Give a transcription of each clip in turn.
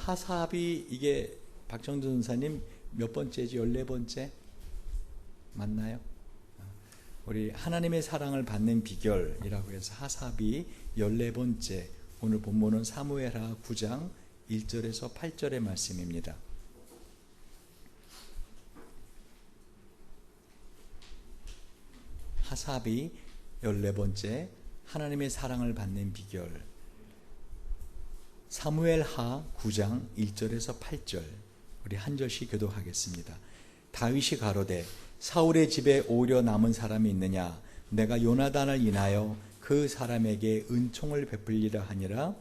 하삽이 이게 박정준 전사님 몇 번째지? 14번째? 맞나요? 우리 하나님의 사랑을 받는 비결이라고 해서 하삽이 14번째, 오늘 본문은 사무엘하 9장 1절에서 8절의 말씀입니다. 하삽이 14번째, 하나님의 사랑을 받는 비결. 사무엘하 9장 1절에서 8절, 우리 한 절씩 교독하겠습니다. 다윗이 가로되 사울의 집에 오려 남은 사람이 있느냐? 내가 요나단을 인하여 그 사람에게 은총을 베풀리라 하니라.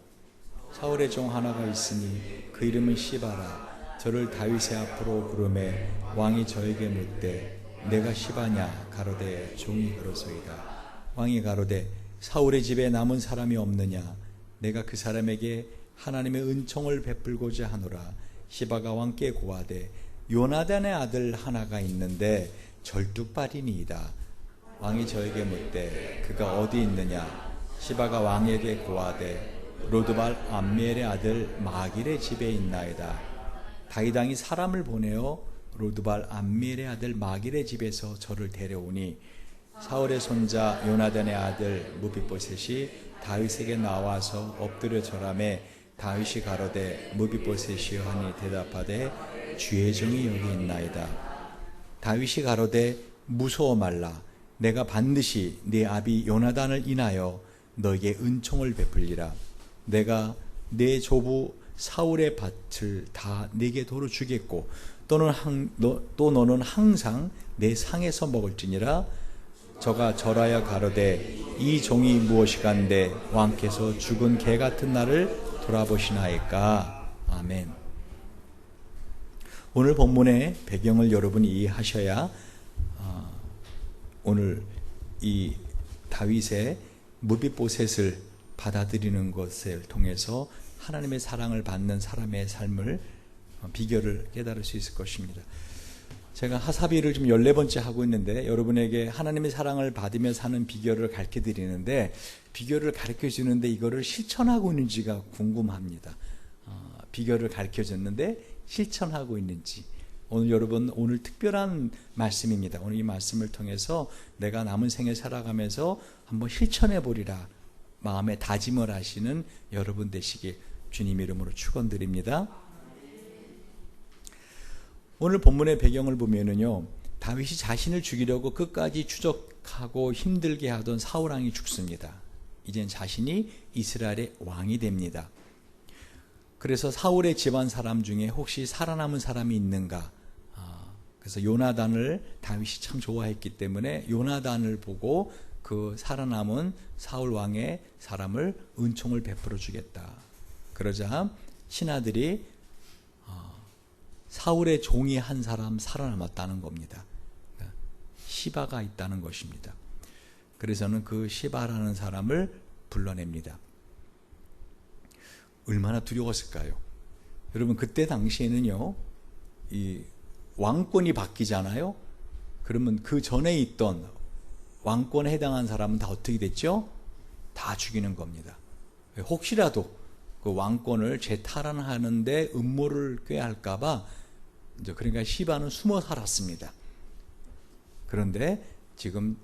사울의 종 하나가 있으니 그 이름은 시바라. 저를 다윗의 앞으로 부르매 왕이 저에게 묻되 내가 시바냐? 가로되 종이 그러소이다. 왕이 가로되 사울의 집에 남은 사람이 없느냐? 내가 그 사람에게 하나님의 은총을 베풀고자 하노라. 시바가 왕께 고하되 요나단의 아들 하나가 있는데 절뚝발이니이다. 왕이 저에게 묻되 그가 어디 있느냐? 시바가 왕에게 고하되 로드발 암미엘의 아들 마길의 집에 있나이다. 다윗 왕이 사람을 보내어 로드발 암미엘의 아들 마길의 집에서 저를 데려오니 사울의 손자 요나단의 아들 무비보셋이 다윗에게 나와서 엎드려 절하매 다윗이 가로되 무비보셋이여 하니 대답하되 주의 종이 여기 있나이다. 다윗이 가로되 무서워 말라. 내가 반드시 네 아비 요나단을 인하여 너에게 은총을 베풀리라. 내가 내 조부 사울의 밭을 다 네게 도로 주겠고 또 너는 항상 내 상에서 먹을지니라. 저가 절하여 가로되 이 종이 무엇이간데 왕께서 죽은 개 같은 나를 돌아보시나이까. 아멘. 오늘 본문의 배경을 여러분이 이해하셔야 오늘 이 다윗의 무비보셋을 받아들이는 것을 통해서 하나님의 사랑을 받는 사람의 삶을 비결을 깨달을 수 있을 것입니다. 제가 하사비를 지금 14번째 하고 있는데 여러분에게 하나님의 사랑을 받으며 사는 비결을 가르쳐 드리는데 비결을 가르쳐 주는데 이거를 실천하고 있는지가 궁금합니다. 비결을 가르쳐 줬는데 실천하고 있는지. 오늘 여러분, 오늘 특별한 말씀입니다. 오늘 이 말씀을 통해서 내가 남은 생을 살아가면서 한번 실천해 보리라 마음에 다짐을 하시는 여러분 되시길 주님 이름으로 축원드립니다. 오늘 본문의 배경을 보면은요, 다윗이 자신을 죽이려고 끝까지 추적하고 힘들게 하던 사울 왕이 죽습니다. 이젠 자신이 이스라엘의 왕이 됩니다. 그래서 사울의 집안 사람 중에 혹시 살아남은 사람이 있는가? 그래서 요나단을 다윗이 참 좋아했기 때문에 요나단을 보고 그 살아남은 사울 왕의 사람을 은총을 베풀어 주겠다. 그러자 신하들이 사울의 종이 한 사람 살아남았다는 겁니다. 시바가 있다는 것입니다. 그래서는 그 시바라는 사람을 불러냅니다. 얼마나 두려웠을까요? 여러분, 그때 당시에는요, 이 왕권이 바뀌잖아요. 그러면 그 전에 있던 왕권에 해당한 사람은 다 어떻게 됐죠? 다 죽이는 겁니다. 혹시라도 그 왕권을 재탈환하는데 음모를 꾀할까봐, 그러니까 시바는 숨어 살았습니다. 그런데 지금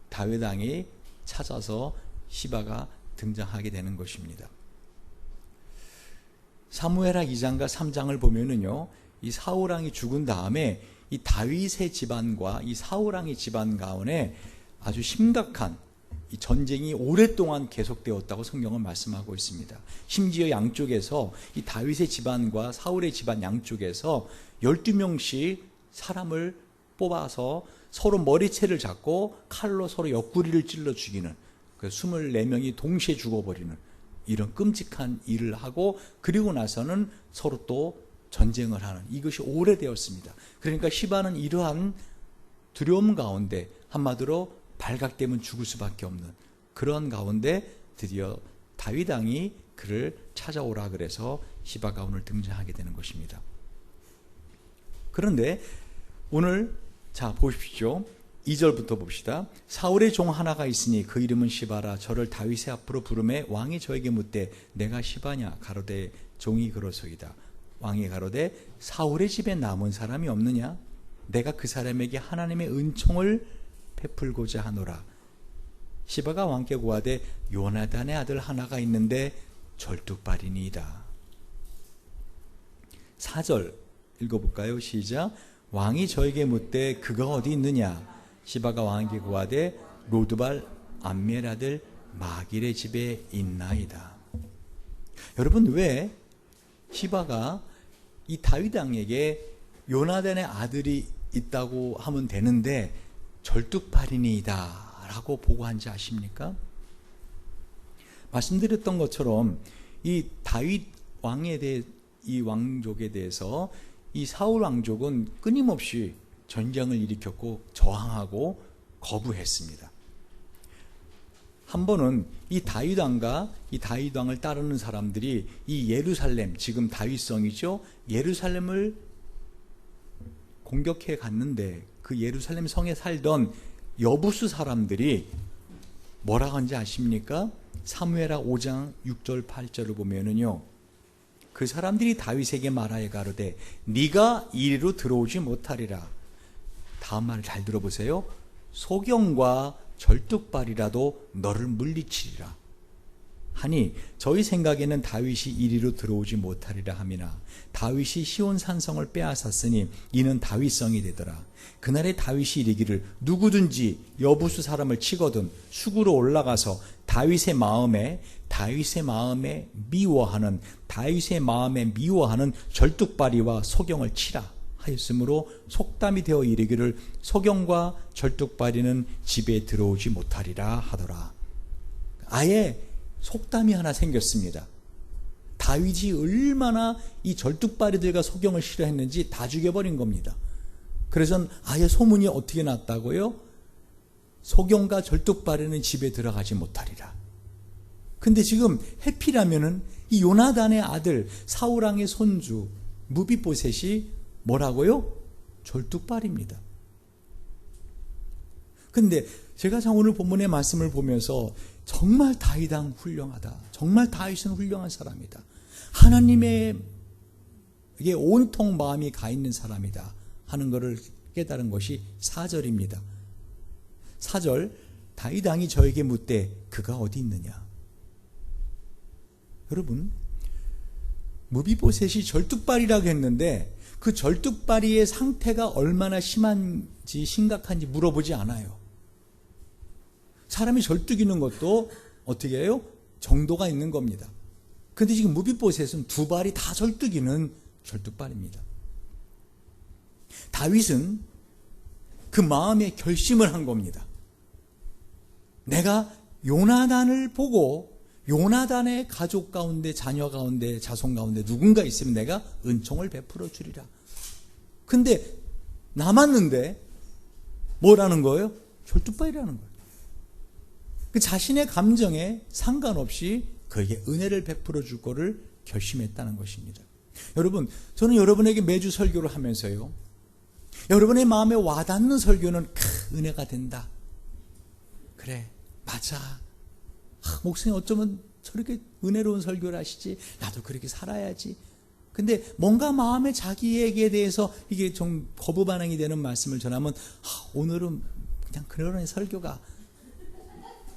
다윗 왕이 찾아서 시바가 등장하게 되는 것입니다. 사무엘하 2장과 3장을 보면은요, 이 사울 왕이 죽은 다음에 이 다윗의 집안과 이 사울 왕의 집안 가운데 아주 심각한 이 전쟁이 오랫동안 계속되었다고 성경은 말씀하고 있습니다. 심지어 양쪽에서 이 다윗의 집안과 사울의 집안 양쪽에서 12명씩 사람을 뽑아서 서로 머리채를 잡고 칼로 서로 옆구리를 찔러 죽이는, 그 24명이 동시에 죽어버리는 이런 끔찍한 일을 하고, 그리고 나서는 서로 또 전쟁을 하는, 이것이 오래되었습니다. 그러니까 시바는 이러한 두려움 가운데, 한마디로 발각되면 죽을 수밖에 없는 그런 가운데 드디어 다윗 왕이 그를 찾아오라 그래서 시바가 오늘 등장하게 되는 것입니다. 그런데 오늘 자 보십시오. 2절부터 봅시다. 사울의 종 하나가 있으니 그 이름은 시바라. 저를 다윗의 앞으로 부르매 왕이 저에게 묻되 내가 시바냐? 가로되 종이 그러소이다. 왕이 가로되 사울의 집에 남은 사람이 없느냐? 내가 그 사람에게 하나님의 은총을 베풀고자 하노라. 시바가 왕께 구하되 요나단의 아들 하나가 있는데 절뚝발이니이다. 4절 읽어볼까요? 시작. 왕이 저에게 묻되 그가 어디 있느냐? 시바가 왕에게 구하되 로드발 암미엘 아들 마길의 집에 있나이다. 여러분, 왜 시바가 이 다윗 왕에게 요나단의 아들이 있다고 하면 되는데 절뚝발이니이다 라고 보고한지 아십니까? 말씀드렸던 것처럼 이 다윗 왕에 대해, 이 왕족에 대해서 이 사울 왕족은 끊임없이 전쟁을 일으켰고 저항하고 거부했습니다. 한 번은 이 다윗 왕과 이 다윗 왕을 따르는 사람들이 이 예루살렘, 지금 다윗성이죠, 예루살렘을 공격해 갔는데 그 예루살렘 성에 살던 여부수 사람들이 뭐라고 하는지 아십니까? 사무엘하 5장 6절 8절을 보면은요, 그 사람들이 다윗에게 말하여 가로되 네가 이리로 들어오지 못하리라. 다음 말을 잘 들어보세요. 소경과 절뚝발이라도 너를 물리치리라 하니 저희 생각에는 다윗이 이리로 들어오지 못하리라 함이나 다윗이 시온 산성을 빼앗았으니 이는 다윗성이 되더라. 그날에 다윗이 이르기를 누구든지 여부수 사람을 치거든 수구로 올라가서 다윗의 마음에 미워하는 절뚝발이와 소경을 치라 하였으므로 속담이 되어 이르기를 소경과 절뚝발이는 집에 들어오지 못하리라 하더라. 아예 속담이 하나 생겼습니다. 다윗이 얼마나 이 절뚝발이들과 소경을 싫어했는지 다 죽여버린 겁니다. 그래서 아예 소문이 어떻게 났다고요? 소경과 절뚝발이는 집에 들어가지 못하리라. 근데 지금 해피라면은 이 요나단의 아들 사울왕의 손주 무비보셋이 뭐라고요? 절뚝발입니다. 근데 제가 오늘 본문의 말씀을 보면서 정말 다윗 왕 훌륭하다. 정말 다윗은 훌륭한 사람이다. 하나님에게 온통 마음이 가 있는 사람이다 하는 것을 깨달은 것이 4절입니다. 4절, 다윗 왕이 저에게 묻되 그가 어디 있느냐? 여러분, 무비보셋이 절뚝발이라고 했는데 그 절뚝발이의 상태가 얼마나 심한지 심각한지 물어보지 않아요. 사람이 절뚝이는 것도 어떻게 해요? 정도가 있는 겁니다. 근데 지금 무비보셋은 두 발이 다 절뚝이는 절뚝발입니다. 다윗은 그 마음에 결심을 한 겁니다. 내가 요나단을 보고 요나단의 가족 가운데, 자녀 가운데, 자손 가운데 누군가 있으면 내가 은총을 베풀어 주리라. 근데 남았는데 뭐라는 거예요? 절뚝발이라는 거예요. 그 자신의 감정에 상관없이 그에게 은혜를 베풀어 줄 거를 결심했다는 것입니다. 여러분, 저는 여러분에게 매주 설교를 하면서요, 여러분의 마음에 와닿는 설교는 은혜가 된다. 그래, 맞아. 목사님 어쩌면 저렇게 은혜로운 설교를 하시지? 나도 그렇게 살아야지. 근데 뭔가 마음에 자기에게 대해서 이게 좀 거부 반응이 되는 말씀을 전하면 오늘은 그냥 그런 설교가,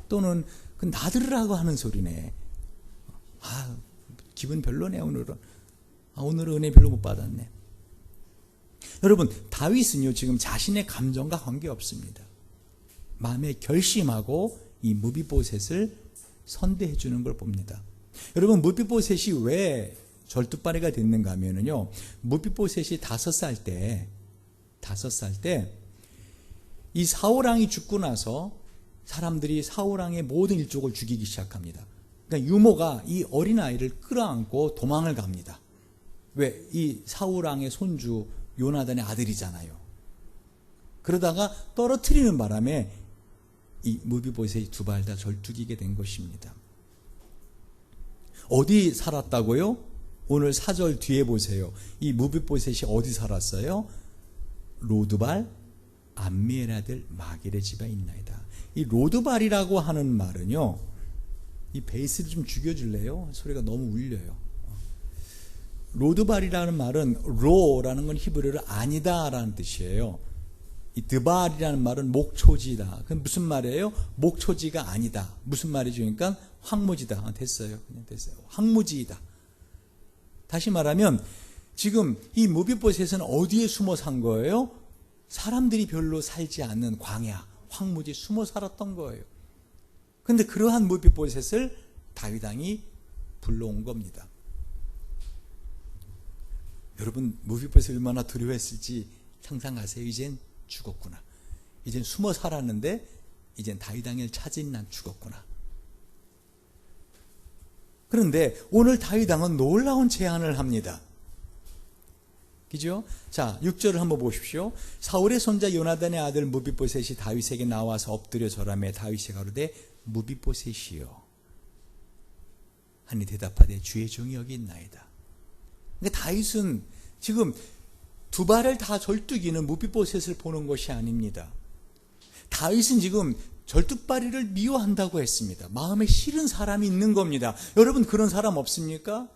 또는 나들으라고 하는 소리네. 기분 별로네 오늘은. 오늘은 은혜 별로 못 받았네. 여러분, 다윗은요 지금 자신의 감정과 관계없습니다. 마음에 결심하고 이 무비보셋을 선대해 주는 걸 봅니다. 여러분, 무비보셋이 왜 절뚝발이가 됐는가 하면요, 무비보셋이 5살 때 이 사울왕이 죽고 나서 사람들이 사울왕의 모든 일족을 죽이기 시작합니다. 그러니까 유모가 이 어린아이를 끌어안고 도망을 갑니다. 왜? 이 사울왕의 손주 요나단의 아들이잖아요. 그러다가 떨어뜨리는 바람에 이 무비보셋이 두 발 다 절뚝이게 된 것입니다. 어디 살았다고요? 오늘 4절 뒤에 보세요. 이 무비보셋이 어디 살았어요? 로드발 암미엘 아들 마길의 집에 있나이다. 이 로드발이라고 하는 말은요, 이 베이스를 좀 죽여줄래요? 소리가 너무 울려요. 로드발이라는 말은 로라는 건 히브리어로 아니다라는 뜻이에요. 이 드발이라는 말은 목초지다. 그건 무슨 말이에요? 목초지가 아니다. 무슨 말이죠? 그러니까 황무지다. 됐어요. 그냥 됐어요. 황무지이다. 다시 말하면 지금 이 무비보셋은 어디에 숨어 산 거예요? 사람들이 별로 살지 않는 광야, 황무지 숨어 살았던 거예요. 그런데 그러한 무비보셋을 다윗 왕이 불러온 겁니다. 여러분 무비보셋이 얼마나 두려워했을지 상상하세요. 이젠 죽었구나. 이젠 숨어 살았는데 이젠 다윗 왕을 찾으니 난 죽었구나. 그런데 오늘 다윗 왕은 놀라운 제안을 합니다. 그죠? 자, 6절을 한번 보십시오. 사울의 손자 요나단의 아들 무비보셋이 다윗에게 나와서 엎드려 절하매 다윗이 가로되 무비보셋이요 하니 대답하되 주의 종이 여기 있나이다. 그러니까 다윗은 지금 두 발을 다 절뚝이는 무비보셋을 보는 것이 아닙니다. 다윗은 지금 절뚝발이를 미워한다고 했습니다. 마음에 싫은 사람이 있는 겁니다. 여러분 그런 사람 없습니까?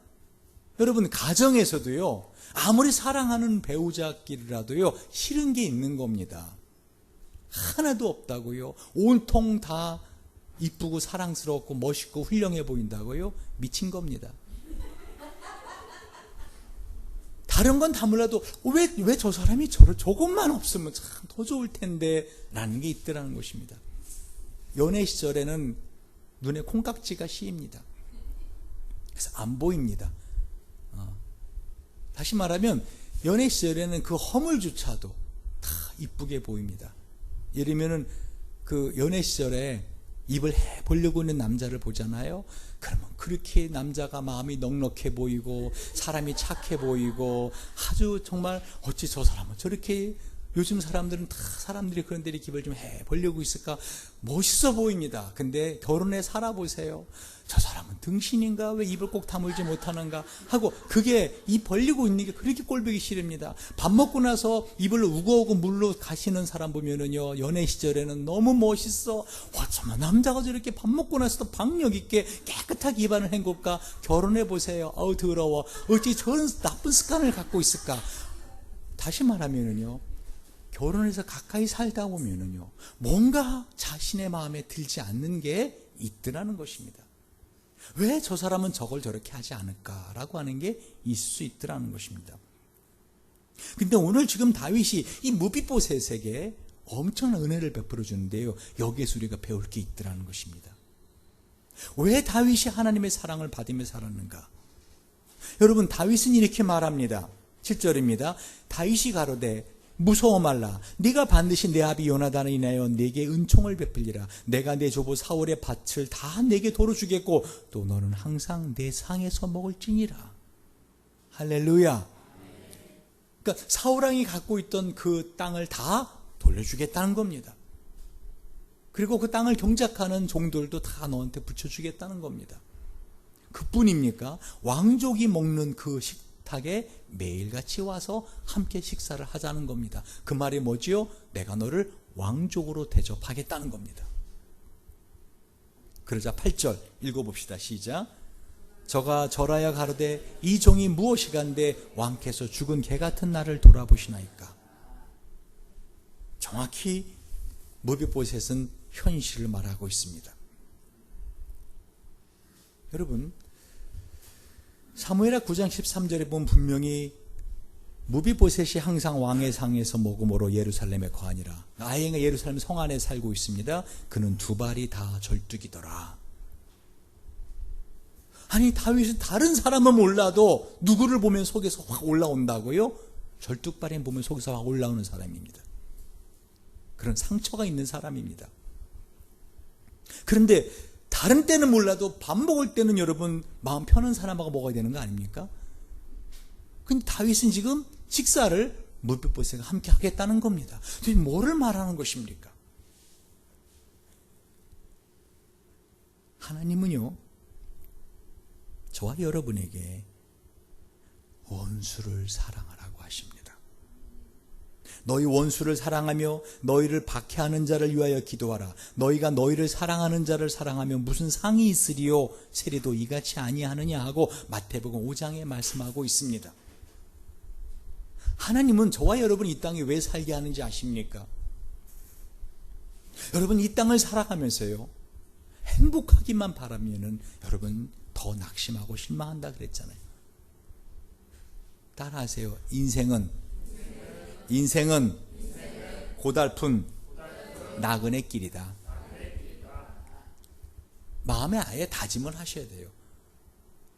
여러분 가정에서도요, 아무리 사랑하는 배우자끼리라도요 싫은 게 있는 겁니다. 하나도 없다고요. 온통 다 이쁘고 사랑스럽고 멋있고 훌륭해 보인다고요? 미친 겁니다. 다른 건 다 몰라도 왜 저 사람이 저것만 없으면 참 더 좋을 텐데 라는 게 있더라는 것입니다. 연애 시절에는 눈에 콩깍지가 씌입니다. 그래서 안 보입니다. 다시 말하면 연애 시절에는 그 허물조차도 다 이쁘게 보입니다. 예를 들면은 그 연애 시절에 입을 해보려고 있는 남자를 보잖아요. 그러면 그렇게 남자가 마음이 넉넉해 보이고 사람이 착해 보이고 아주 정말 어찌 저 사람은 저렇게, 요즘 사람들은 다 사람들이 그런 데 입을 좀 해보려고 있을까, 멋있어 보입니다. 근데 결혼해 살아보세요. 저 사람은 등신인가? 왜 입을 꼭 다물지 못하는가? 하고 그게 입 벌리고 있는 게 그렇게 꼴보기 싫습니다. 밥 먹고 나서 입을 우거우거 물로 가시는 사람 보면은요, 연애 시절에는 너무 멋있어. 어쩌면 남자가 저렇게 밥 먹고 나서도 박력 있게 깨끗하게 입안을 헹굴까? 결혼해 보세요. 아우 더러워. 어찌 저런 나쁜 습관을 갖고 있을까? 다시 말하면은요, 결혼해서 가까이 살다 보면은요, 뭔가 자신의 마음에 들지 않는 게 있더라는 것입니다. 왜 저 사람은 저걸 저렇게 하지 않을까라고 하는 게 있을 수 있더라는 것입니다. 근데 오늘 지금 다윗이 이 무비보셋에게 엄청난 은혜를 베풀어 주는데요, 여기에서 우리가 배울 게 있더라는 것입니다. 왜 다윗이 하나님의 사랑을 받으며 살았는가? 여러분 다윗은 이렇게 말합니다. 7절입니다. 다윗이 가로되 무서워 말라. 네가 반드시 내 아비 요나단을 인하여 내게 은총을 베풀리라. 내가 내 조부 사울의 밭을 다 내게 도로 주겠고 또 너는 항상 내 상에서 먹을지니라. 할렐루야. 그러니까 사울 왕이 갖고 있던 그 땅을 다 돌려주겠다는 겁니다. 그리고 그 땅을 경작하는 종들도 다 너한테 붙여주겠다는 겁니다. 그뿐입니까? 왕족이 먹는 그 식탁에 매일같이 와서 함께 식사를 하자는 겁니다. 그 말이 뭐지요? 내가 너를 왕족으로 대접하겠다는 겁니다. 그러자 8절 읽어봅시다. 시작. 저가 절하여 가로되 이 종이 무엇이간데 왕께서 죽은 개 같은 나를 돌아보시나이까. 정확히 무비보셋은 현실을 말하고 있습니다. 여러분 사무엘하 9장 13절에 보면 분명히 무비보셋이 항상 왕의 상에서 먹음으로 예루살렘에 거하니라. 아예 예루살렘 성 안에 살고 있습니다. 그는 두 발이 다 절뚝이더라. 아니 다윗은 다른 사람은 몰라도 누구를 보면 속에서 확 올라온다고요? 절뚝발이 보면 속에서 확 올라오는 사람입니다. 그런 상처가 있는 사람입니다. 그런데 다른 때는 몰라도 밥 먹을 때는 여러분 마음 편한 사람하고 먹어야 되는 거 아닙니까? 근데 다윗은 지금 식사를 무비보셋과 함께 하겠다는 겁니다. 지금 뭐를 말하는 것입니까? 하나님은요, 저와 여러분에게 원수를 사랑하라고 하십니다. 너희 원수를 사랑하며 너희를 박해하는 자를 위하여 기도하라. 너희가 너희를 사랑하는 자를 사랑하면 무슨 상이 있으리요? 세리도 이같이 아니하느냐 하고 마태복음 5장에 말씀하고 있습니다. 하나님은 저와 여러분 이 땅에 왜 살게 하는지 아십니까? 여러분 이 땅을 살아가면서요, 행복하기만 바라면은 여러분 더 낙심하고 실망한다 그랬잖아요. 따라하세요. 인생은 고달픈 나그네 길이다. 마음에 아예 다짐을 하셔야 돼요.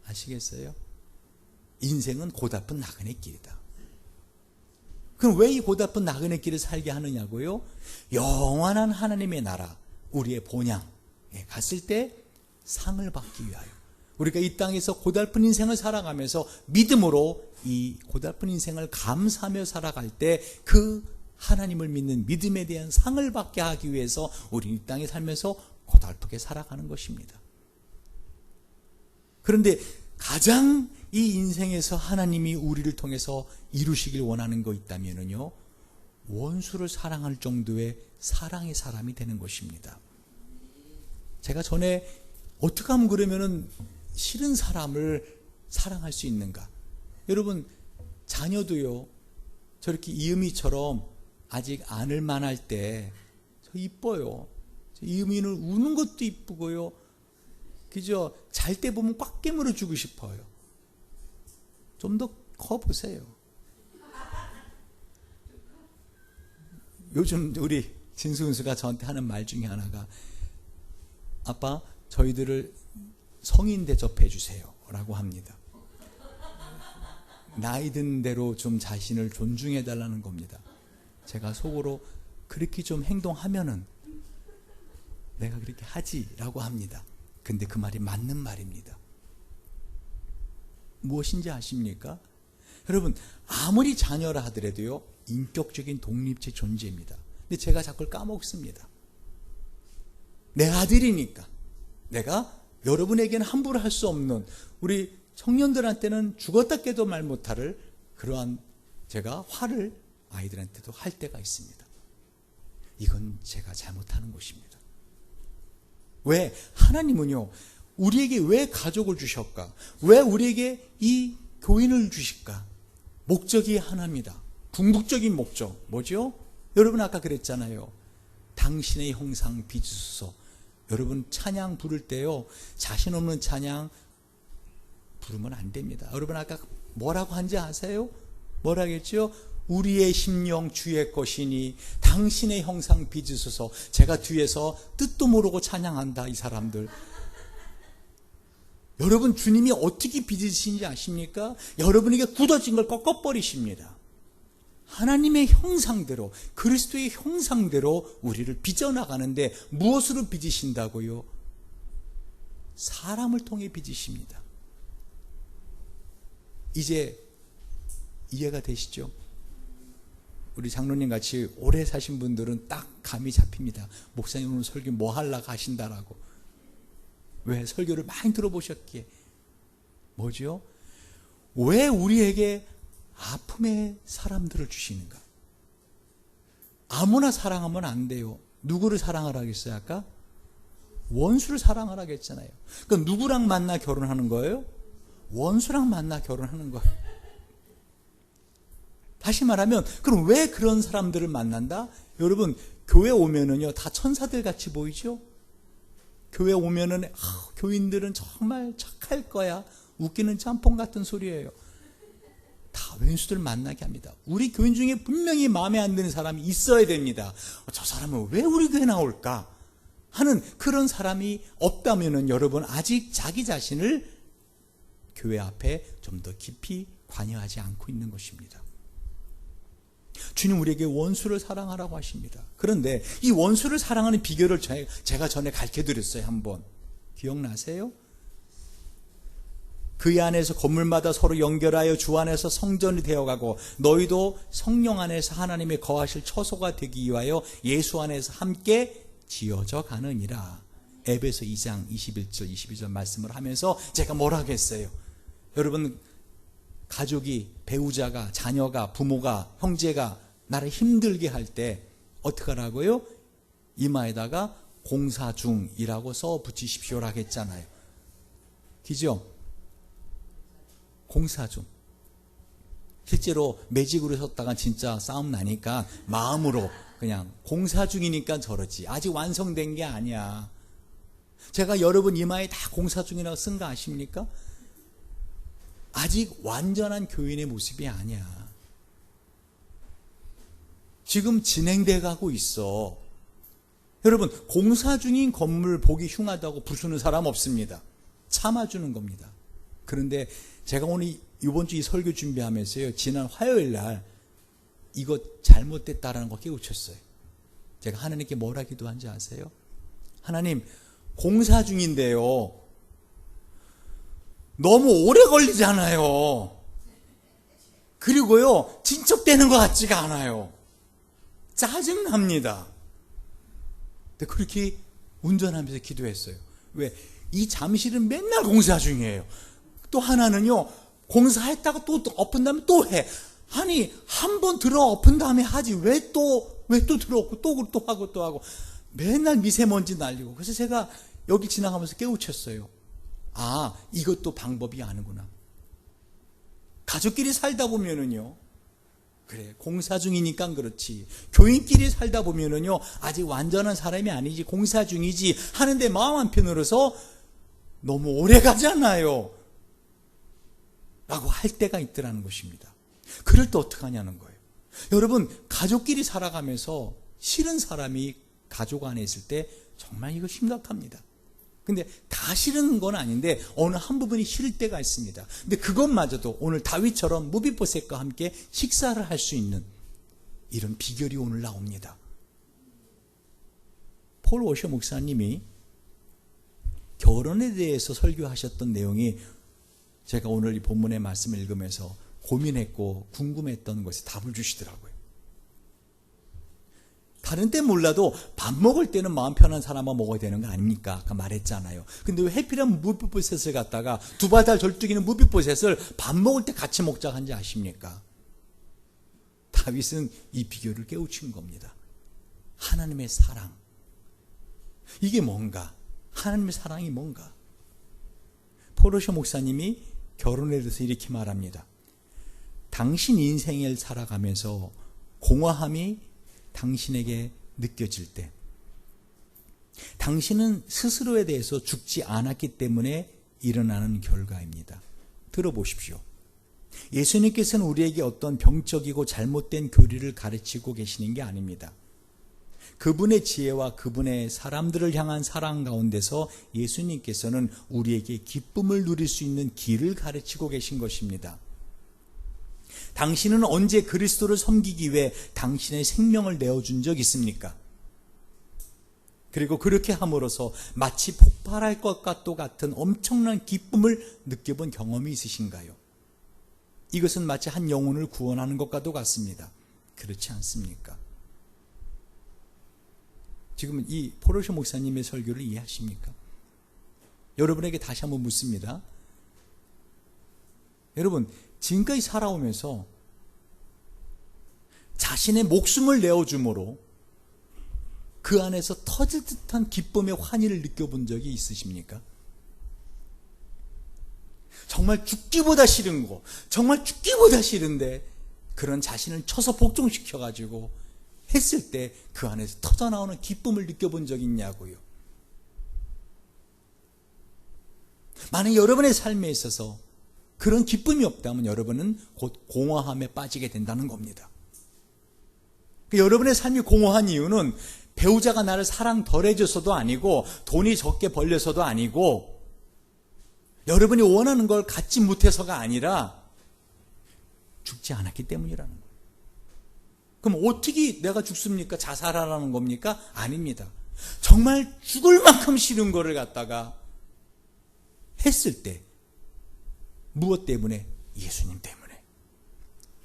아시겠어요? 인생은 고달픈 나그네 길이다. 그럼 왜 이 고달픈 나그네 길을 살게 하느냐고요? 영원한 하나님의 나라, 우리의 본향에 갔을 때 상을 받기 위하여, 우리가 이 땅에서 고달픈 인생을 살아가면서 믿음으로 이 고달픈 인생을 감사하며 살아갈 때 그 하나님을 믿는 믿음에 대한 상을 받게 하기 위해서 우리 이 땅에 살면서 고달프게 살아가는 것입니다. 그런데 가장 이 인생에서 하나님이 우리를 통해서 이루시길 원하는 거 있다면요, 원수를 사랑할 정도의 사랑의 사람이 되는 것입니다. 제가 전에 어떻게 하면 그러면은 싫은 사람을 사랑할 수 있는가? 여러분, 자녀도요, 저렇게 이음이처럼 아직 안을 만할 때 저 이뻐요. 이음이는 우는 것도 이쁘고요, 그죠? 잘 때 보면 꽉 깨물어 주고 싶어요. 좀 더 커 보세요. 요즘 우리 진수은수가 저한테 하는 말 중에 하나가, 아빠, 저희들을 성인 대접해 주세요 라고 합니다. 나이 든 대로 좀 자신을 존중해 달라는 겁니다. 제가 속으로 그렇게 좀 행동하면은 내가 그렇게 하지 라고 합니다. 근데 그 말이 맞는 말입니다. 무엇인지 아십니까? 여러분, 아무리 자녀라 하더라도요, 인격적인 독립체 존재입니다. 근데 제가 자꾸 까먹습니다. 내 아들이니까 내가 여러분에게는 함부로 할 수 없는, 우리 청년들한테는 죽었다 깨도 말 못할 그러한 제가 화를 아이들한테도 할 때가 있습니다. 이건 제가 잘못하는 것입니다. 왜? 하나님은요, 우리에게 왜 가족을 주셨까? 왜 우리에게 이 교인을 주실까? 목적이 하나입니다. 궁극적인 목적 뭐죠? 여러분 아까 그랬잖아요. 당신의 형상 빚으소서. 여러분 찬양 부를 때요, 자신 없는 찬양 부르면 안 됩니다. 여러분 아까 뭐라고 한지 아세요? 뭐라고 했죠? 우리의 심령 주의 것이니 당신의 형상 빚으소서. 제가 뒤에서 뜻도 모르고 찬양한다, 이 사람들. 여러분, 주님이 어떻게 빚으신지 아십니까? 여러분에게 굳어진 걸 꺾어버리십니다. 하나님의 형상대로, 그리스도의 형상대로 우리를 빚어나가는데 무엇으로 빚으신다고요? 사람을 통해 빚으십니다. 이제 이해가 되시죠? 우리 장로님 같이 오래 사신 분들은 딱 감이 잡힙니다. 목사님 오늘 설교 뭐 하려고 하신다라고. 왜? 설교를 많이 들어보셨기에. 뭐죠? 왜 우리에게 아픔의 사람들을 주시는가? 아무나 사랑하면 안 돼요. 누구를 사랑하라 했어요 아까? 원수를 사랑하라 했잖아요. 그럼 누구랑 만나 결혼하는 거예요? 원수랑 만나 결혼하는 거예요. 다시 말하면, 그럼 왜 그런 사람들을 만난다? 여러분, 교회 오면은요, 다 천사들 같이 보이죠? 교회 오면은, 교인들은 정말 착할 거야. 웃기는 짬뽕 같은 소리예요. 다 왼수들 만나게 합니다. 우리 교인 중에 분명히 마음에 안 드는 사람이 있어야 됩니다. 저 사람은 왜 우리 교회 나올까? 하는 그런 사람이 없다면은 여러분, 아직 자기 자신을 교회 앞에 좀 더 깊이 관여하지 않고 있는 것입니다. 주님 우리에게 원수를 사랑하라고 하십니다. 그런데 이 원수를 사랑하는 비결을 제가 전에 가르쳐드렸어요. 한번 기억나세요? 그 안에서 건물마다 서로 연결하여 주 안에서 성전이 되어가고 너희도 성령 안에서 하나님의 거하실 처소가 되기 위하여 예수 안에서 함께 지어져 가느니라. 에베소 2장 21절 22절 말씀을 하면서 제가 뭐라고 했어요? 여러분, 가족이, 배우자가, 자녀가, 부모가, 형제가, 나를 힘들게 할 때 어떻게 하라고요? 이마에다가 공사 중이라고 써 붙이십시오라고 했잖아요. 그죠? 공사 중. 실제로 매직으로 썼다가 진짜 싸움 나니까 마음으로 그냥 공사 중이니까 저러지. 아직 완성된 게 아니야. 제가 여러분 이마에 다 공사 중이라고 쓴 거 아십니까? 아직 완전한 교인의 모습이 아니야. 지금 진행돼 가고 있어. 여러분, 공사 중인 건물 보기 흉하다고 부수는 사람 없습니다. 참아주는 겁니다. 그런데 제가 오늘 이번 주 이 설교 준비하면서요, 지난 화요일 날 이거 잘못됐다라는 거 깨우쳤어요. 제가 하나님께 뭐라 기도한지 아세요? 하나님, 공사 중인데요, 너무 오래 걸리잖아요. 그리고요, 진척되는 것 같지가 않아요. 짜증납니다. 근데 그렇게 운전하면서 기도했어요. 왜? 이 잠실은 맨날 공사 중이에요. 또 하나는요, 공사했다가 또 엎은 다음에 또 해. 아니, 한 번 들어 엎은 다음에 하지. 왜 또 들어엎고 또 하고. 맨날 미세먼지 날리고. 그래서 제가 여기 지나가면서 깨우쳤어요. 아, 이것도 방법이 아니구나. 가족끼리 살다 보면은요, 그래, 공사 중이니까 그렇지. 교인끼리 살다 보면은요, 아직 완전한 사람이 아니지, 공사 중이지 하는데 마음 한편으로서 너무 오래 가잖아요 라고 할 때가 있더라는 것입니다. 그럴 때 어떻게 하냐는 거예요. 여러분, 가족끼리 살아가면서 싫은 사람이 가족 안에 있을 때 정말 이거 심각합니다. 근데 다 싫은 건 아닌데 어느 한 부분이 싫을 때가 있습니다. 근데 그것마저도 오늘 다윗처럼 무비보셋과 함께 식사를 할 수 있는 이런 비결이 오늘 나옵니다. 폴 워셔 목사님이 결혼에 대해서 설교하셨던 내용이 제가 오늘 이 본문의 말씀을 읽으면서 고민했고 궁금했던 것에 답을 주시더라고요. 다른 때 몰라도 밥 먹을 때는 마음 편한 사람만 먹어야 되는 거 아닙니까? 아까 말했잖아요. 근데 왜 해필이면 무비보셋을 갖다가 두 발 달 절뚝이는 무비보셋을 밥 먹을 때 같이 먹자고 한지 아십니까? 다윗은 이 비결을 깨우친 겁니다. 하나님의 사랑. 이게 뭔가? 하나님의 사랑이 뭔가? 포르셔 목사님이 결혼에 대해서 이렇게 말합니다. 당신 인생을 살아가면서 공허함이 당신에게 느껴질 때, 당신은 스스로에 대해서 죽지 않았기 때문에 일어나는 결과입니다. 들어보십시오. 예수님께서는 우리에게 어떤 병적이고 잘못된 교리를 가르치고 계시는 게 아닙니다. 그분의 지혜와 그분의 사람들을 향한 사랑 가운데서 예수님께서는 우리에게 기쁨을 누릴 수 있는 길을 가르치고 계신 것입니다. 당신은 언제 그리스도를 섬기기 위해 당신의 생명을 내어준 적 있습니까? 그리고 그렇게 함으로써 마치 폭발할 것과 같은 엄청난 기쁨을 느껴본 경험이 있으신가요? 이것은 마치 한 영혼을 구원하는 것과도 같습니다. 그렇지 않습니까? 지금 이 포르셔 목사님의 설교를 이해하십니까? 여러분에게 다시 한번 묻습니다. 여러분, 지금까지 살아오면서 자신의 목숨을 내어줌으로 그 안에서 터질 듯한 기쁨의 환희를 느껴본 적이 있으십니까? 정말 죽기보다 싫은 거, 정말 죽기보다 싫은데 그런 자신을 쳐서 복종시켜가지고 했을 때 그 안에서 터져나오는 기쁨을 느껴본 적이 있냐고요. 만약 여러분의 삶에 있어서 그런 기쁨이 없다면 여러분은 곧 공허함에 빠지게 된다는 겁니다. 여러분의 삶이 공허한 이유는 배우자가 나를 사랑 덜 해줘서도 아니고 돈이 적게 벌려서도 아니고 여러분이 원하는 걸 갖지 못해서가 아니라 죽지 않았기 때문이라는 거예요. 그럼 어떻게 내가 죽습니까? 자살하라는 겁니까? 아닙니다. 정말 죽을 만큼 싫은 거를 갖다가 했을 때 무엇 때문에? 예수님 때문에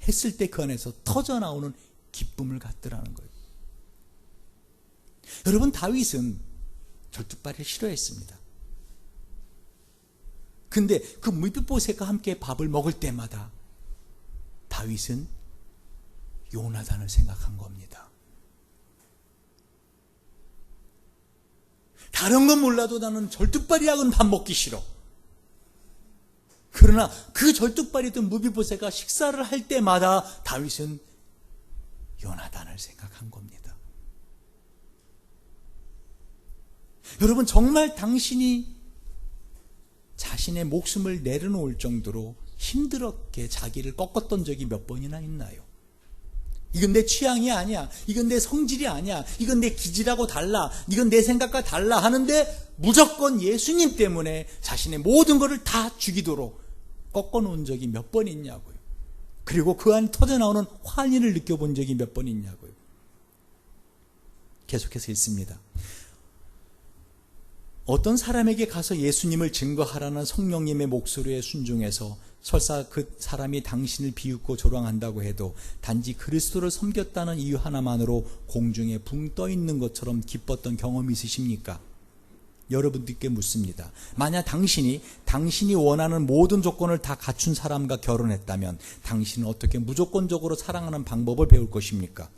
했을 때 그 안에서 터져나오는 기쁨을 갖더라는 거예요. 여러분, 다윗은 절뚝발이를 싫어했습니다. 근데 그 무비보셋과 함께 밥을 먹을 때마다 다윗은 요나단을 생각한 겁니다. 다른 건 몰라도 나는 절뚝발이하고는 밥 먹기 싫어. 그러나 그 절뚝발이던 무비보셋가 식사를 할 때마다 다윗은 요나단을 생각한 겁니다. 여러분, 정말 당신이 자신의 목숨을 내려놓을 정도로 힘들었게 자기를 꺾었던 적이 몇 번이나 있나요? 이건 내 취향이 아니야. 이건 내 성질이 아니야. 이건 내 기질하고 달라. 이건 내 생각과 달라 하는데 무조건 예수님 때문에 자신의 모든 것을 다 죽이도록 꺾어놓은 적이 몇 번 있냐고요. 그리고 그 안에 터져나오는 환희를 느껴본 적이 몇 번 있냐고요. 계속해서 읽습니다. 어떤 사람에게 가서 예수님을 증거하라는 성령님의 목소리에 순종해서 설사 그 사람이 당신을 비웃고 조롱한다고 해도 단지 그리스도를 섬겼다는 이유 하나만으로 공중에 붕 떠 있는 것처럼 기뻤던 경험이 있으십니까? 여러분들께 묻습니다. 만약 당신이 원하는 모든 조건을 다 갖춘 사람과 결혼했다면 당신은 어떻게 무조건적으로 사랑하는 방법을 배울 것입니까?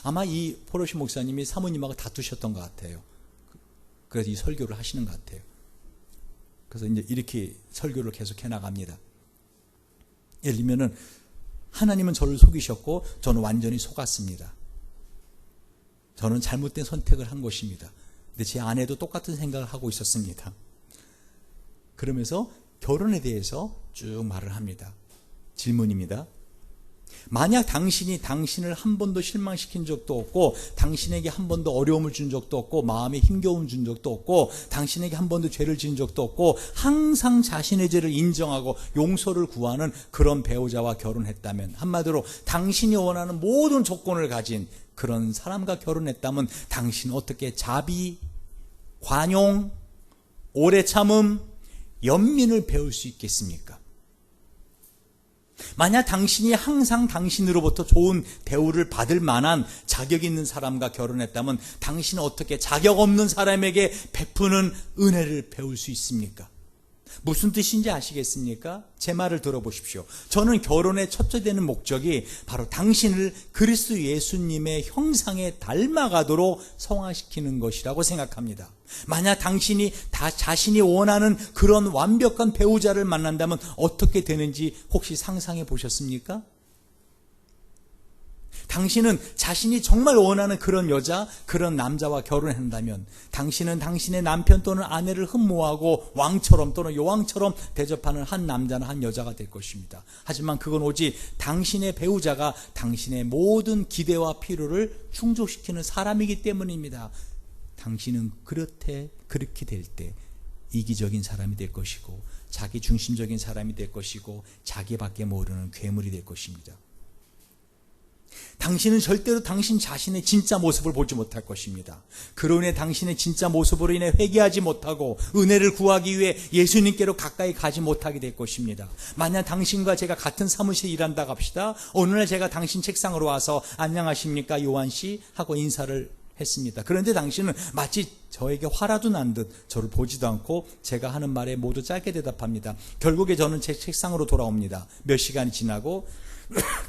아마 이 포로시 목사님이 사모님하고 다투셨던 것 같아요. 그래서 이 설교를 하시는 것 같아요. 그래서 이제 이렇게 설교를 계속 해나갑니다. 예를 들면은 하나님은 저를 속이셨고 저는 완전히 속았습니다. 저는 잘못된 선택을 한 것입니다. 근데 제 아내도 똑같은 생각을 하고 있었습니다. 그러면서 결혼에 대해서 쭉 말을 합니다. 질문입니다. 만약 당신을 한 번도 실망시킨 적도 없고 당신에게 한 번도 어려움을 준 적도 없고 마음에 힘겨움 준 적도 없고 당신에게 한 번도 죄를 지은 적도 없고 항상 자신의 죄를 인정하고 용서를 구하는 그런 배우자와 결혼했다면, 한마디로 당신이 원하는 모든 조건을 가진 그런 사람과 결혼했다면 당신은 어떻게 자비, 관용, 오래 참음, 연민을 배울 수 있겠습니까? 만약 당신이 항상 당신으로부터 좋은 대우를 받을 만한 자격 있는 사람과 결혼했다면 당신은 어떻게 자격 없는 사람에게 베푸는 은혜를 배울 수 있습니까? 무슨 뜻인지 아시겠습니까? 제 말을 들어보십시오. 저는 결혼의 첫째 되는 목적이 바로 당신을 그리스도 예수님의 형상에 닮아가도록 성화시키는 것이라고 생각합니다. 만약 당신이 자신이 원하는 그런 완벽한 배우자를 만난다면 어떻게 되는지 혹시 상상해 보셨습니까? 당신은 자신이 정말 원하는 그런 여자, 그런 남자와 결혼한다면 당신은 당신의 남편 또는 아내를 흠모하고 왕처럼 또는 여왕처럼 대접하는 한 남자나 한 여자가 될 것입니다. 하지만 그건 오직 당신의 배우자가 당신의 모든 기대와 필요를 충족시키는 사람이기 때문입니다. 당신은 그렇게 될 때 이기적인 사람이 될 것이고 자기 중심적인 사람이 될 것이고 자기밖에 모르는 괴물이 될 것입니다. 당신은 절대로 당신 자신의 진짜 모습을 보지 못할 것입니다. 그로 인해 당신의 진짜 모습으로 인해 회개하지 못하고 은혜를 구하기 위해 예수님께로 가까이 가지 못하게 될 것입니다. 만약 당신과 제가 같은 사무실에 일한다고 합시다. 어느 날 제가 당신 책상으로 와서 안녕하십니까 요한씨 하고 인사를 했습니다. 그런데 당신은 마치 저에게 화라도 난 듯 저를 보지도 않고 제가 하는 말에 모두 짧게 대답합니다. 결국에 저는 제 책상으로 돌아옵니다. 몇 시간이 지나고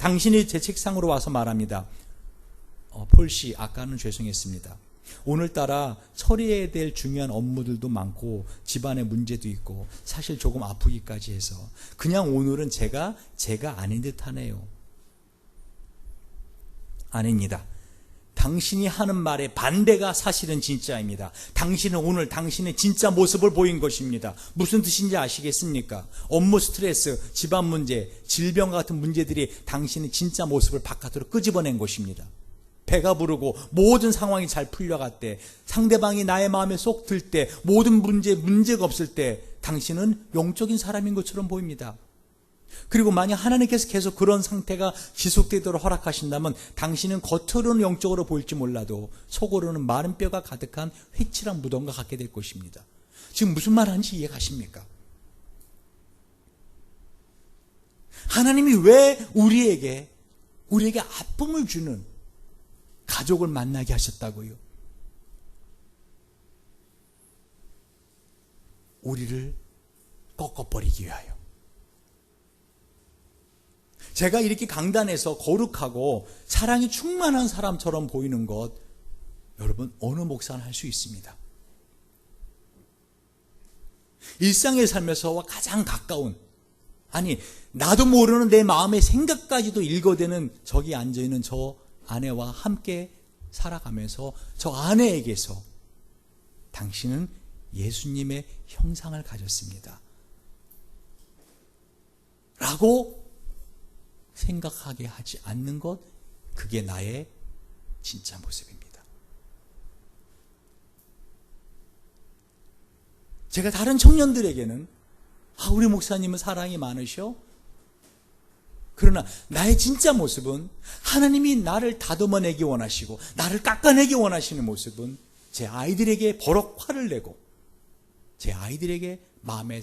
당신이 제 책상으로 와서 말합니다. 폴씨, 아까는 죄송했습니다. 오늘따라 처리해야 될 중요한 업무들도 많고 집안에 문제도 있고 사실 조금 아프기까지 해서 그냥 오늘은 제가 아닌 듯 하네요. 아닙니다. 당신이 하는 말의 반대가 사실은 진짜입니다. 당신은 오늘 당신의 진짜 모습을 보인 것입니다. 무슨 뜻인지 아시겠습니까? 업무 스트레스, 집안 문제, 질병 같은 문제들이 당신의 진짜 모습을 바깥으로 끄집어낸 것입니다. 배가 부르고 모든 상황이 잘 풀려갈 때, 상대방이 나의 마음에 쏙 들 때, 모든 문제가 없을 때 당신은 영적인 사람인 것처럼 보입니다. 그리고 만약 하나님께서 계속 그런 상태가 지속되도록 허락하신다면 당신은 겉으로는 영적으로 보일지 몰라도 속으로는 마른 뼈가 가득한 회칠한 무덤과 같게 될 것입니다. 지금 무슨 말 하는지 이해가십니까? 하나님이 왜 우리에게 아픔을 주는 가족을 만나게 하셨다고요? 우리를 꺾어버리기 위하여. 제가 이렇게 강단에서 거룩하고 사랑이 충만한 사람처럼 보이는 것, 여러분 어느 목사는 할 수 있습니다. 일상의 삶에서와 가장 가까운, 아니 나도 모르는 내 마음의 생각까지도 읽어대는 저기 앉아있는 저 아내와 함께 살아가면서 저 아내에게서 당신은 예수님의 형상을 가졌습니다 라고 생각하게 하지 않는 것, 그게 나의 진짜 모습입니다. 제가 다른 청년들에게는 우리 목사님은 사랑이 많으셔? 그러나 나의 진짜 모습은, 하나님이 나를 다듬어내기 원하시고 나를 깎아내기 원하시는 모습은 제 아이들에게 버럭 화를 내고 제 아이들에게 마음에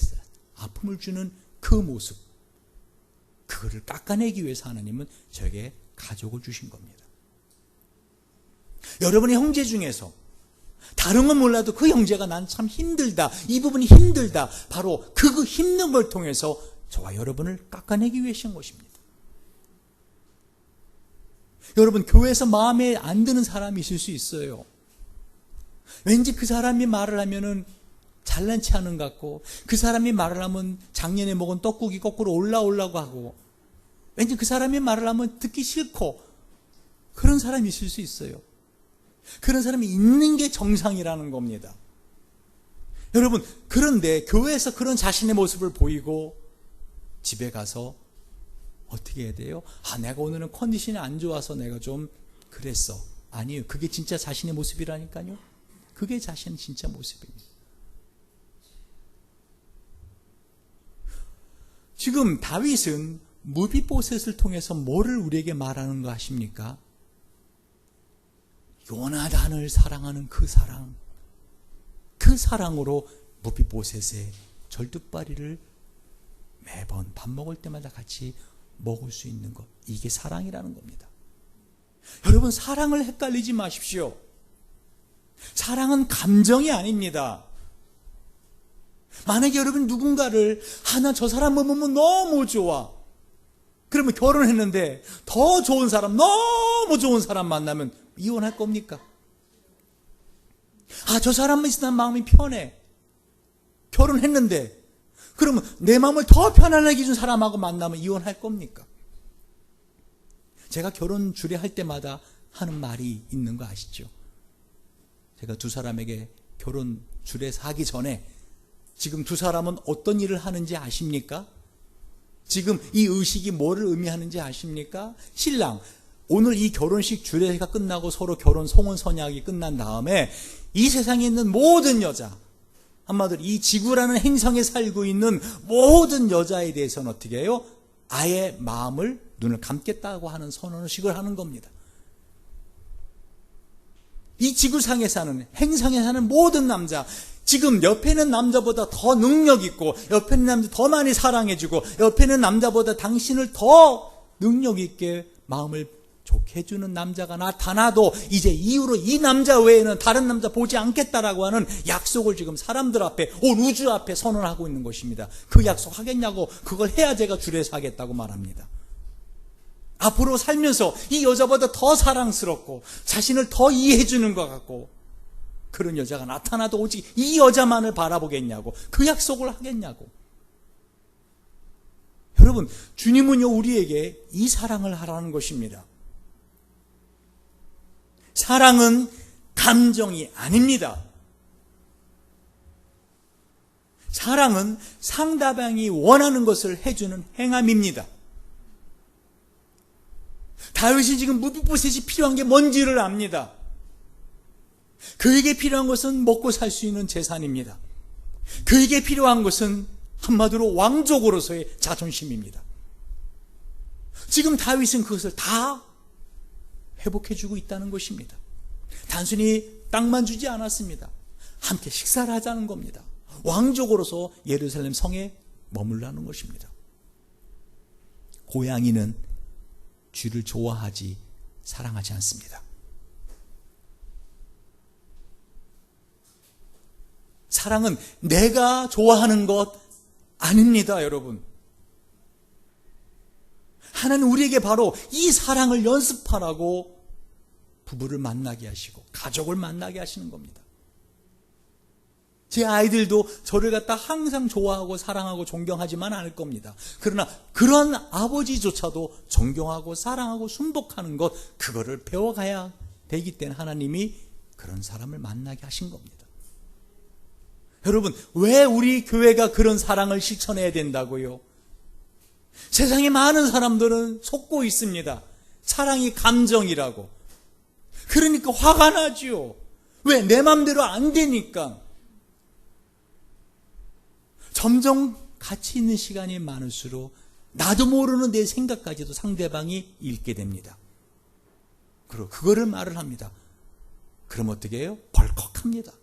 아픔을 주는 그 모습, 그거를 깎아내기 위해서 하나님은 저에게 가족을 주신 겁니다. 여러분의 형제 중에서 다른 건 몰라도 그 형제가 난 참 힘들다, 이 부분이 힘들다, 바로 그 힘든 걸 통해서 저와 여러분을 깎아내기 위해서 한 것입니다. 여러분, 교회에서 마음에 안 드는 사람이 있을 수 있어요. 왠지 그 사람이 말을 하면은 잘난 체 하는 것 같고, 그 사람이 말을 하면 작년에 먹은 떡국이 거꾸로 올라오려고 하고, 왠지 그 사람이 말을 하면 듣기 싫고, 그런 사람이 있을 수 있어요. 그런 사람이 있는 게 정상이라는 겁니다. 여러분, 그런데 교회에서 그런 자신의 모습을 보이고 집에 가서 어떻게 해야 돼요? 내가 오늘은 컨디션이 안 좋아서 내가 좀 그랬어. 아니에요. 그게 진짜 자신의 모습이라니까요. 그게 자신의 진짜 모습입니다. 지금 다윗은 무비보셋을 통해서 뭐를 우리에게 말하는 거 아십니까? 요나단을 사랑하는 그 사랑, 그 사랑으로 무비보셋의 절뚝발이를 매번 밥 먹을 때마다 같이 먹을 수 있는 것, 이게 사랑이라는 겁니다. 여러분, 사랑을 헷갈리지 마십시오. 사랑은 감정이 아닙니다. 만약에 여러분 누군가를 나 저 사람 보면 너무 좋아, 그러면 결혼했는데 더 좋은 사람, 너무 좋은 사람 만나면 이혼할 겁니까? 저 사람만 있으면 마음이 편해. 결혼했는데 그러면 내 마음을 더 편안하게 해준 사람하고 만나면 이혼할 겁니까? 제가 결혼 주례할 때마다 하는 말이 있는 거 아시죠? 제가 두 사람에게 결혼 주례 하기 전에 지금 두 사람은 어떤 일을 하는지 아십니까? 지금 이 의식이 뭐를 의미하는지 아십니까? 신랑, 오늘 이 결혼식 주례가 끝나고 서로 결혼 송원 선약이 끝난 다음에 이 세상에 있는 모든 여자, 한마디로 이 지구라는 행성에 살고 있는 모든 여자에 대해서는 어떻게 해요? 아예 마음을, 눈을 감겠다고 하는 선언식을 하는 겁니다. 이 지구상에 사는, 행성에 사는 모든 남자, 지금 옆에 있는 남자보다 더 능력 있고, 옆에 있는 남자 더 많이 사랑해주고, 옆에 있는 남자보다 당신을 더 능력 있게 마음을 좋게 해주는 남자가 나타나도 이제 이후로 이 남자 외에는 다른 남자 보지 않겠다라고 하는 약속을 지금 사람들 앞에, 온 우주 앞에 선언하고 있는 것입니다. 그 약속 하겠냐고, 그걸 해야 제가 주례에서 하겠다고 말합니다. 앞으로 살면서 이 여자보다 더 사랑스럽고 자신을 더 이해해주는 것 같고 그런 여자가 나타나도 오직 이 여자만을 바라보겠냐고, 그 약속을 하겠냐고. 여러분, 주님은요 우리에게 이 사랑을 하라는 것입니다. 사랑은 감정이 아닙니다. 사랑은 상대방이 원하는 것을 해주는 행함입니다. 다윗이 지금 무비보셋이 필요한 게 뭔지를 압니다. 그에게 필요한 것은 먹고 살 수 있는 재산입니다. 그에게 필요한 것은 한마디로 왕족으로서의 자존심입니다. 지금 다윗은 그것을 다 회복해주고 있다는 것입니다. 단순히 땅만 주지 않았습니다. 함께 식사를 하자는 겁니다. 왕족으로서 예루살렘 성에 머물라는 것입니다. 고양이는 쥐를 좋아하지 사랑하지 않습니다. 사랑은 내가 좋아하는 것 아닙니다, 여러분. 하나님 우리에게 바로 이 사랑을 연습하라고 부부를 만나게 하시고 가족을 만나게 하시는 겁니다. 제 아이들도 저를 갖다 항상 좋아하고 사랑하고 존경하지만 않을 겁니다. 그러나 그런 아버지조차도 존경하고 사랑하고 순복하는 것, 그거를 배워가야 되기 때문에 하나님이 그런 사람을 만나게 하신 겁니다. 여러분, 왜 우리 교회가 그런 사랑을 실천해야 된다고요? 세상에 많은 사람들은 속고 있습니다. 사랑이 감정이라고. 그러니까 화가 나지요. 왜? 내 맘대로 안 되니까. 점점 같이 있는 시간이 많을수록 나도 모르는 내 생각까지도 상대방이 읽게 됩니다. 그리고 그거를 말을 합니다. 그럼 어떻게 해요? 벌컥합니다.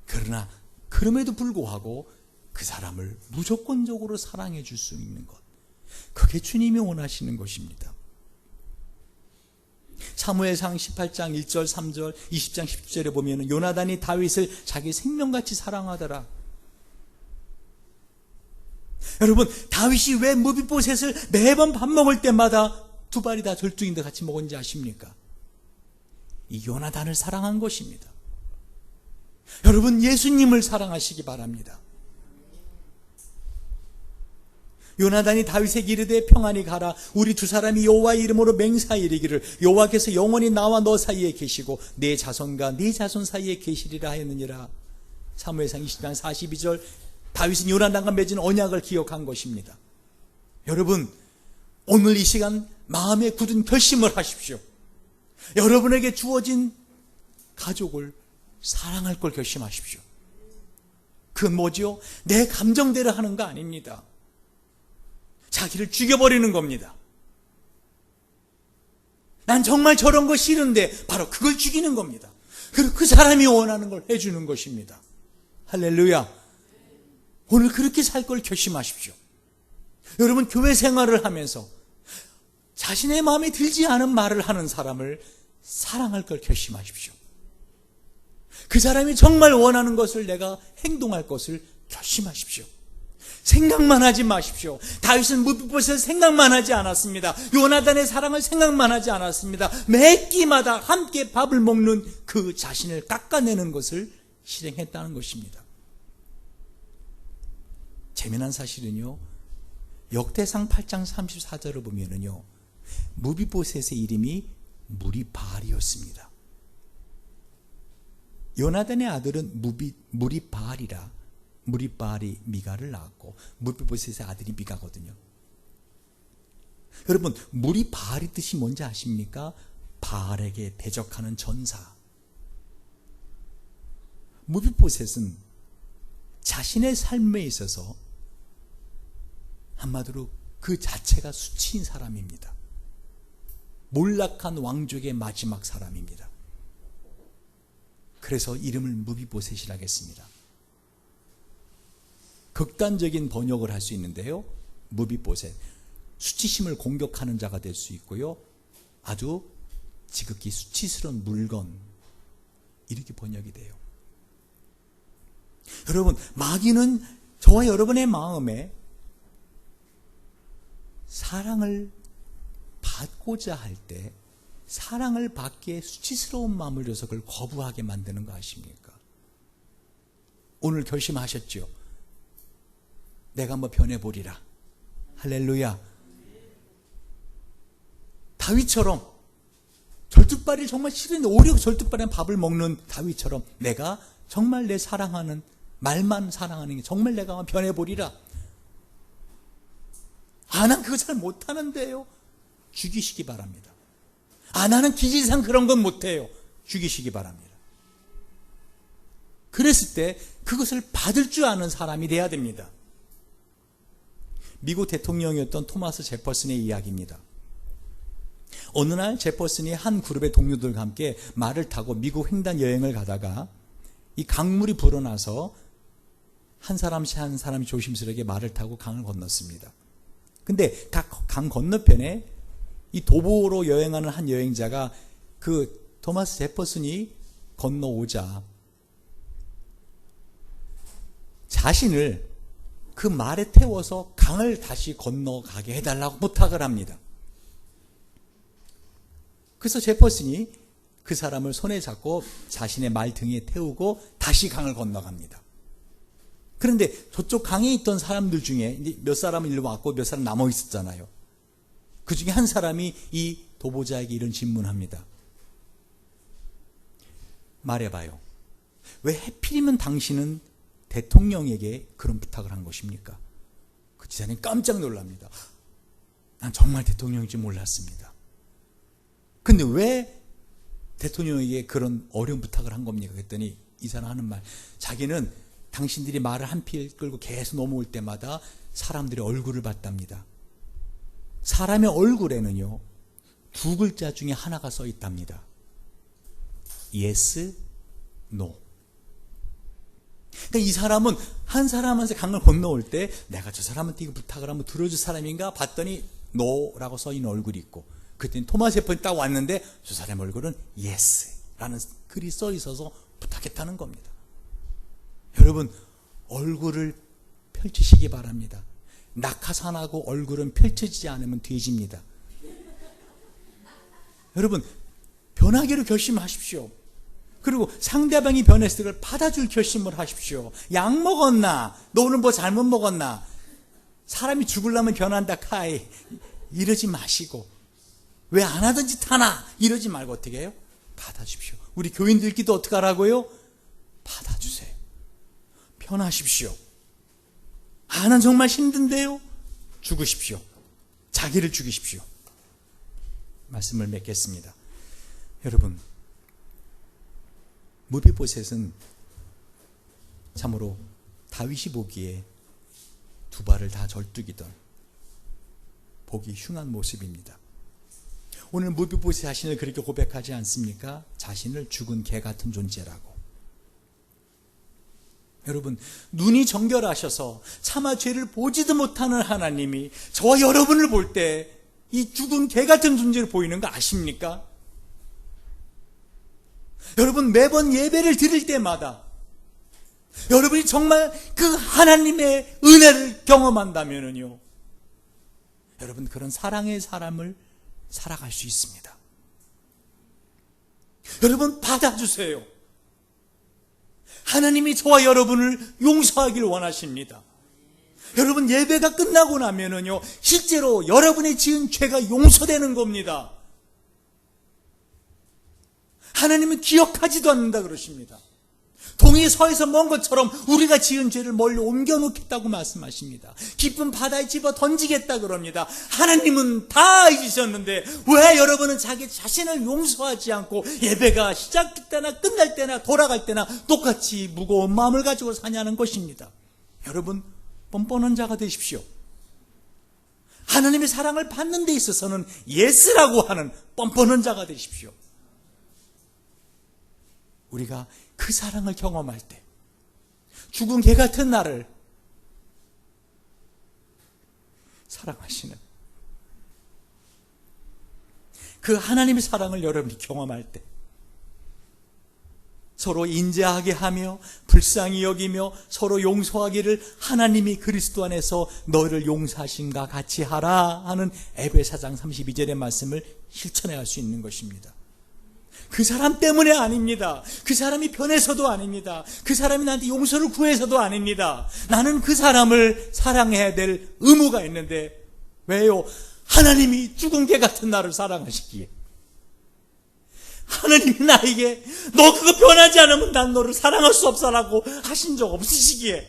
그러나 그럼에도 불구하고 그 사람을 무조건적으로 사랑해 줄 수 있는 것, 그게 주님이 원하시는 것입니다. 사무엘상 18장 1절 3절 20장 10절에 보면 요나단이 다윗을 자기 생명같이 사랑하더라. 여러분, 다윗이 왜 무비보셋을 매번 밥 먹을 때마다 두 발이 다 절뚝인데 같이 먹었는지 아십니까? 이 요나단을 사랑한 것입니다. 여러분, 예수님을 사랑하시기 바랍니다. 요나단이 다윗에게 이르되 평안히 가라. 우리 두 사람이 여호와의 이름으로 맹세하여 이르기를 여호와께서 영원히 나와 너 사이에 계시고 내 자손과 네 자손 사이에 계시리라 하였느니라. 사무엘상 20장 42절, 다윗은 요나단과 맺은 언약을 기억한 것입니다. 여러분, 오늘 이 시간 마음에 굳은 결심을 하십시오. 여러분에게 주어진 가족을 사랑할 걸 결심하십시오. 그건 뭐죠? 내 감정대로 하는 거 아닙니다. 자기를 죽여버리는 겁니다. 난 정말 저런 거 싫은데 바로 그걸 죽이는 겁니다. 그리고 그 사람이 원하는 걸 해주는 것입니다. 할렐루야. 오늘 그렇게 살 걸 결심하십시오. 여러분, 교회 생활을 하면서 자신의 마음에 들지 않은 말을 하는 사람을 사랑할 걸 결심하십시오. 그 사람이 정말 원하는 것을 내가 행동할 것을 결심하십시오. 생각만 하지 마십시오. 다윗은 무비보셋을 생각만 하지 않았습니다. 요나단의 사랑을 생각만 하지 않았습니다. 매 끼마다 함께 밥을 먹는 그 자신을 깎아내는 것을 실행했다는 것입니다. 재미난 사실은요, 역대상 8장 34절을 보면은요, 무비보셋의 이름이 무리바알이었습니다. 요나단의 아들은 무리바알이라, 무리바알이 미가를 낳았고 무비보셋의 아들이 미가거든요. 여러분, 무리바알이 뜻이 뭔지 아십니까? 바알에게 대적하는 전사. 무비보셋은 자신의 삶에 있어서 한마디로 그 자체가 수치인 사람입니다. 몰락한 왕족의 마지막 사람입니다. 그래서 이름을 무비보셋이라고 했습니다. 극단적인 번역을 할 수 있는데요, 무비보셋, 수치심을 공격하는 자가 될 수 있고요, 아주 지극히 수치스러운 물건, 이렇게 번역이 돼요. 여러분, 마귀는 저와 여러분의 마음에 사랑을 받고자 할 때 사랑을 받기에 수치스러운 마음을 줘서 그걸 거부하게 만드는 거 아십니까? 오늘 결심하셨죠? 내가 한번 변해보리라. 할렐루야. 다윗처럼 절뚝발이 정말 싫은데 오히려 절뚝발에 밥을 먹는 다윗처럼 내가 정말 내 사랑하는, 말만 사랑하는 게 정말 내가 한번 변해보리라. 아, 난 그거 잘 못하는데요. 죽이시기 바랍니다. 아, 나는 기질상 그런 건 못해요. 죽이시기 바랍니다. 그랬을 때 그것을 받을 줄 아는 사람이 돼야 됩니다. 미국 대통령이었던 토마스 제퍼슨의 이야기입니다. 어느 날 제퍼슨이 한 그룹의 동료들과 함께 말을 타고 미국 횡단 여행을 가다가 이 강물이 불어나서 한 사람씩 한 사람이 조심스럽게 말을 타고 강을 건넜습니다. 근데 강 건너편에 이 도보로 여행하는 한 여행자가 그 토마스 제퍼슨이 건너오자 자신을 그 말에 태워서 강을 다시 건너가게 해달라고 부탁을 합니다. 그래서 제퍼슨이 그 사람을 손에 잡고 자신의 말 등에 태우고 다시 강을 건너갑니다. 그런데 저쪽 강에 있던 사람들 중에 이제 몇 사람은 일로 왔고 몇 사람 남아 있었잖아요. 그 중에 한 사람이 이 도보자에게 이런 질문합니다. 말해봐요. 왜 하필이면 당신은 대통령에게 그런 부탁을 한 것입니까? 그 지사님 깜짝 놀랍니다. 난 정말 대통령인지 몰랐습니다. 근데 왜 대통령에게 그런 어려운 부탁을 한 겁니까? 그랬더니 이 사람 하는 말, 자기는 당신들이 말을 한 필 끌고 계속 넘어올 때마다 사람들의 얼굴을 봤답니다. 사람의 얼굴에는요, 두 글자 중에 하나가 써 있답니다. Yes, No. 그러니까 이 사람은 한 사람한테 강을 건너올 때 내가 저 사람한테 이거 부탁을 한번 들어줄 사람인가 봤더니 No라고 써 있는 얼굴이 있고, 그랬더니 토마스 제퍼슨이 딱 왔는데 저 사람 얼굴은 Yes라는 글이 써 있어서 부탁했다는 겁니다. 여러분, 얼굴을 펼치시기 바랍니다. 낙하산하고 얼굴은 펼쳐지지 않으면 뒤집니다. 여러분, 변하기로 결심하십시오. 그리고 상대방이 변했을 걸 받아줄 결심을 하십시오. 약 먹었나? 너는 뭐 잘못 먹었나? 사람이 죽으려면 변한다 카이 이러지 마시고, 왜 안 하던 짓 하나? 이러지 말고 어떻게 해요? 받아주십시오. 우리 교인들끼리도 어떻게 하라고요? 받아주세요. 변하십시오. 난 정말 힘든데요? 죽으십시오. 자기를 죽이십시오. 말씀을 맺겠습니다. 여러분, 무비보셋은 참으로 다윗이 보기에 두 발을 다 절뚝이던 보기 흉한 모습입니다. 오늘 무비보셋 자신을 그렇게 고백하지 않습니까? 자신을 죽은 개 같은 존재라고. 여러분, 눈이 정결하셔서 차마 죄를 보지도 못하는 하나님이 저와 여러분을 볼 때 이 죽은 개 같은 존재를 보이는 거 아십니까? 여러분, 매번 예배를 드릴 때마다 여러분이 정말 그 하나님의 은혜를 경험한다면요, 여러분 그런 사랑의 사람을 살아갈 수 있습니다. 여러분, 받아주세요. 하나님이 저와 여러분을 용서하길 원하십니다. 여러분, 예배가 끝나고 나면은요, 실제로 여러분이 지은 죄가 용서되는 겁니다. 하나님은 기억하지도 않는다 그러십니다. 동이 서에서 먼 것처럼 우리가 지은 죄를 멀리 옮겨놓겠다고 말씀하십니다. 깊은 바다에 집어 던지겠다 그럽니다. 하나님은 다 잊으셨는데 왜 여러분은 자기 자신을 용서하지 않고 예배가 시작할 때나 끝날 때나 돌아갈 때나 똑같이 무거운 마음을 가지고 사냐는 것입니다. 여러분, 뻔뻔한 자가 되십시오. 하나님의 사랑을 받는 데 있어서는 예스라고 하는 뻔뻔한 자가 되십시오. 우리가 그 사랑을 경험할 때 죽은 개 같은 나를 사랑하시는 그 하나님의 사랑을 여러분이 경험할 때 서로 인자하게 하며 불쌍히 여기며 서로 용서하기를 하나님이 그리스도 안에서 너를 용서하신가 같이 하라 하는 에베소 4장 32절의 말씀을 실천해야 할 수 있는 것입니다. 그 사람 때문에 아닙니다. 그 사람이 변해서도 아닙니다. 그 사람이 나한테 용서를 구해서도 아닙니다. 나는 그 사람을 사랑해야 될 의무가 있는데 왜요? 하나님이 죽은 개 같은 나를 사랑하시기에, 하나님이 나에게 너 그거 변하지 않으면 난 너를 사랑할 수 없어라고 하신 적 없으시기에,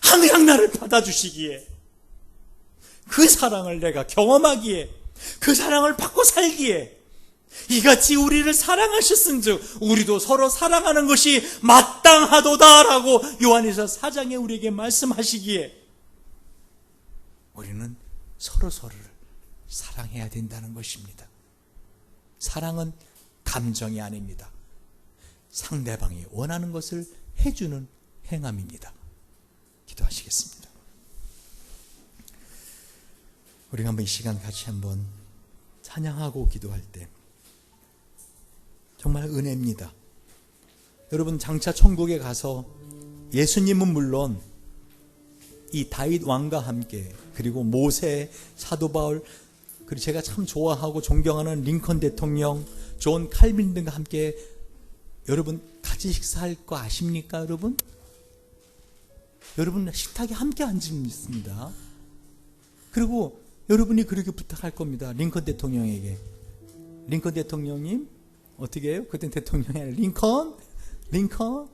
항상 나를 받아주시기에, 그 사랑을 내가 경험하기에, 그 사랑을 받고 살기에 이같이 우리를 사랑하셨은즉 우리도 서로 사랑하는 것이 마땅하도다라고 요한일서 4장에 우리에게 말씀하시기에 우리는 서로서로를 사랑해야 된다는 것입니다. 사랑은 감정이 아닙니다. 상대방이 원하는 것을 해주는 행함입니다. 기도하시겠습니다. 우리가 한번 이 시간 같이 한번 찬양하고 기도할 때 정말 은혜입니다. 여러분, 장차 천국에 가서 예수님은 물론 이 다윗 왕과 함께, 그리고 모세, 사도 바울, 그리고 제가 참 좋아하고 존경하는 링컨 대통령, 존 칼빈 등과 함께 여러분 같이 식사할 거 아십니까? 여러분 식탁에 함께 앉습니다. 그리고 여러분이 그렇게 부탁할 겁니다. 링컨 대통령에게. 링컨 대통령님 어떻게 해요? 그때 대통령이 아니라 링컨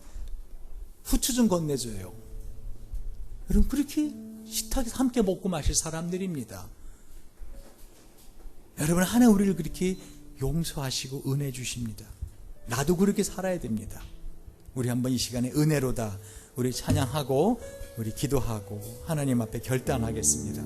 후추 좀 건네줘요. 여러분 그렇게 식탁에서 함께 먹고 마실 사람들입니다. 여러분 하나님 우리를 그렇게 용서하시고 은혜 주십니다. 나도 그렇게 살아야 됩니다. 우리 한번 이 시간에 은혜로다 우리 찬양하고 우리 기도하고 하나님 앞에 결단하겠습니다.